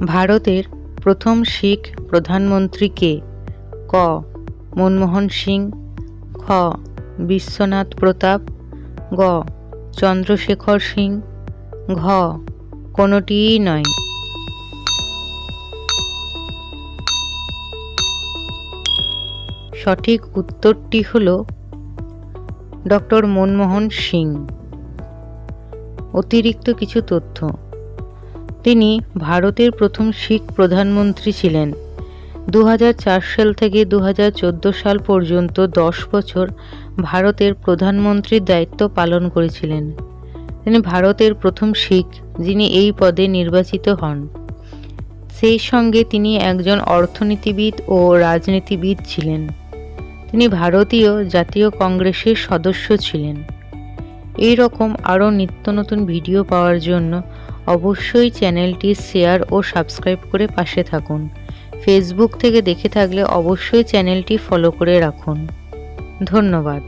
ভারতের প্রথম শিখ প্রধানমন্ত্রী কে? ক. মনমোহন সিং, খ. বিশ্বনাথ প্রতাপ, গ. চন্দ্রশেখর সিং, ঘ. কোনোটিই নয়। সঠিক উত্তরটি হল ডক্টর মনমোহন সিং। অতিরিক্ত কিছু তথ্য। তিনি ভারতের প্রথম শিখ প্রধানমন্ত্রী ছিলেন। 2004 সাল থেকে 2014 সাল পর্যন্ত 10 বছর ভারতের প্রধানমন্ত্রীর দায়িত্ব পালন করেছিলেন। তিনি ভারতের প্রথম শিখ যিনি এই পদে নির্বাচিত হন। সেই সঙ্গে তিনি একজন অর্থনীতিবিদ ও রাজনীতিবিদ ছিলেন। তিনি ভারতীয় জাতীয় কংগ্রেসের সদস্য ছিলেন। এই রকম আরও নিত্য নতুন ভিডিও পাওয়ার জন্য অবশ্যই চ্যানেলটি শেয়ার ও সাবস্ক্রাইব করে পাশে থাকুন। ফেসবুক থেকে দেখে থাকলে অবশ্যই চ্যানেলটি ফলো করে রাখুন। ধন্যবাদ।